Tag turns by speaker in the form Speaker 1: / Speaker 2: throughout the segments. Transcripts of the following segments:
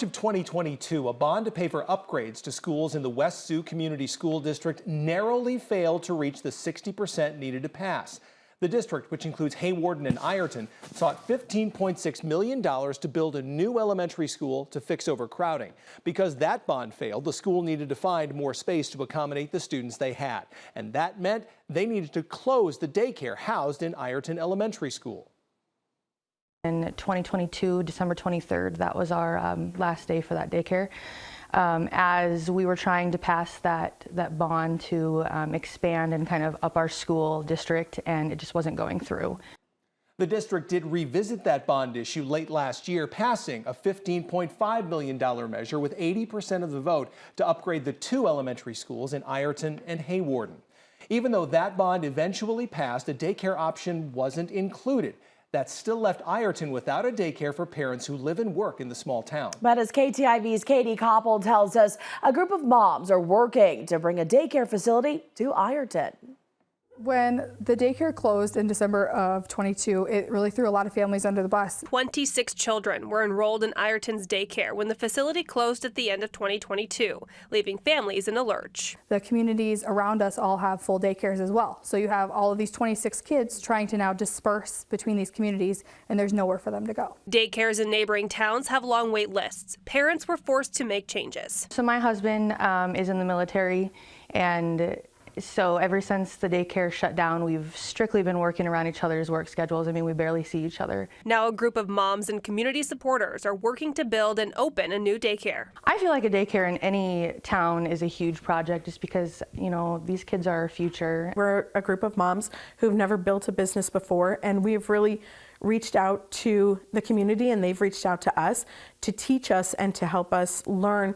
Speaker 1: Of 2022, a bond to pay for upgrades to schools in the West Sioux Community School District narrowly failed to reach the 60% needed to pass. The district, which includes Hawarden and Ireton, sought $15.6 million to build a new elementary school to fix overcrowding. Because that bond failed, the school needed to find more space to accommodate the students they had. And that meant they needed to close the daycare housed in Ireton Elementary School.
Speaker 2: In 2022, December 23rd, that was our last day for that daycare. As we were trying to pass that bond to expand and kind of up our school district, and it just wasn't going through.
Speaker 1: The district did revisit that bond issue late last year, passing a $15.5 million measure with 80% of the vote to upgrade the two elementary schools in Ireton and Hawarden. Even though that bond eventually passed, a daycare option wasn't included. That still left Ireton without a daycare for parents who live and work in the small town.
Speaker 3: But as KTIV's Katie Koppel tells us, a group of moms are working to bring a daycare facility to Ireton.
Speaker 4: When the daycare closed in December of 22, it really threw a lot of families under the bus.
Speaker 5: 26 children were enrolled in Ireton's daycare when the facility closed at the end of 2022, leaving families in a lurch.
Speaker 4: The communities around us all have full daycares as well. So you have all of these 26 kids trying to now disperse between these communities, and there's nowhere for them to go.
Speaker 5: Daycares in neighboring towns have long wait lists. Parents were forced to make changes.
Speaker 2: So my husband is in the military, and so ever since the daycare shut down, we've strictly been working around each other's work schedules. I mean, we barely see each other.
Speaker 5: Now a group of moms and community supporters are working to build and open a new daycare.
Speaker 2: I feel like a daycare in any town is a huge project just because, you know, these kids are our future.
Speaker 6: We're a group of moms who've never built a business before, and we've really reached out to the community, and they've reached out to us to teach us and to help us learn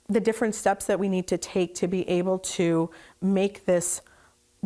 Speaker 6: the different steps that we need to take to be able to make this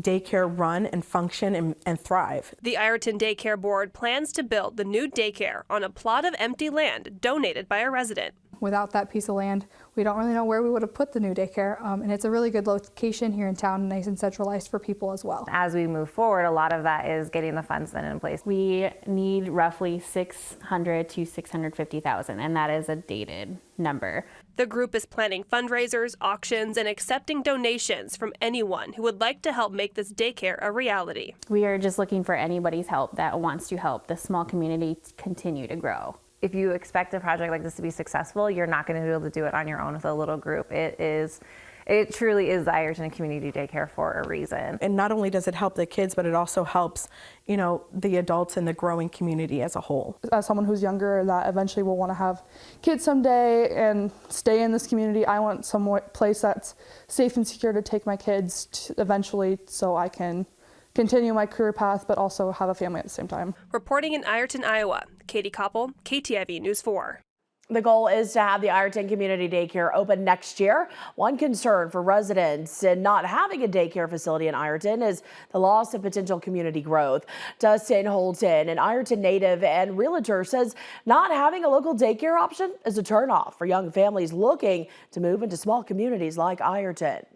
Speaker 6: daycare run and function and thrive.
Speaker 5: The Ireton Daycare Board plans to build the new daycare on a plot of empty land donated by a resident.
Speaker 4: Without that piece of land, we don't really know where we would have put the new daycare, and it's a really good location here in town, nice and centralized for people as well.
Speaker 7: As we move forward, a lot of that is getting the funds then in place. We need roughly $600,000 to $650,000, and that is a dated number.
Speaker 5: The group is planning fundraisers, auctions, and accepting donations from anyone who would like to help make this daycare a reality.
Speaker 7: We are just looking for anybody's help that wants to help the small community continue to grow. If you expect a project like this to be successful, you're not going to be able to do it on your own with a little group. It truly is the Ireton Community Daycare for a reason.
Speaker 6: And not only does it help the kids, but it also helps, you know, the adults and the growing community as a whole.
Speaker 4: As someone who's younger that eventually will want to have kids someday and stay in this community, I want some place that's safe and secure to take my kids to eventually, so I can continue my career path, but also have a family at the same time.
Speaker 5: Reporting in Ireton, Iowa, Katie Koppel, KTIV News 4.
Speaker 3: The goal is to have the Ireton Community Daycare open next year. One concern for residents in not having a daycare facility in Ireton is the loss of potential community growth. Dustin Holton, an Ireton native and realtor, says not having a local daycare option is a turnoff for young families looking to move into small communities like Ireton.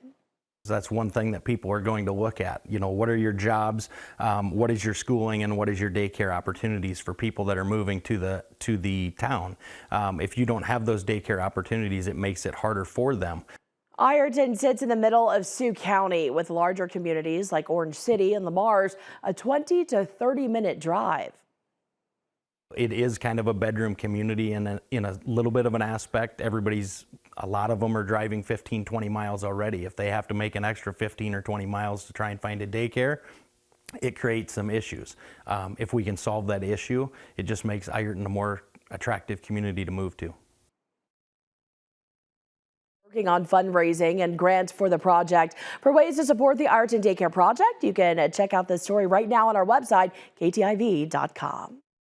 Speaker 8: That's one thing that people are going to look at. You know, what are your jobs, what is your schooling, and what is your daycare opportunities for people that are moving to the town. If you don't have those daycare opportunities, it makes it harder for them.
Speaker 3: Ireton sits in the middle of Sioux County with larger communities like Orange City and Lamar's, a 20 to 30-minute drive.
Speaker 8: It is kind of a bedroom community in a little bit of an aspect. A lot of them are driving 15, 20 miles already. If they have to make an extra 15 or 20 miles to try and find a daycare, it creates some issues. If we can solve that issue, it just makes Ireton a more attractive community to move to.
Speaker 3: Working on fundraising and grants for the project. For ways to support the Ireton Daycare project, you can check out this story right now on our website, ktiv.com.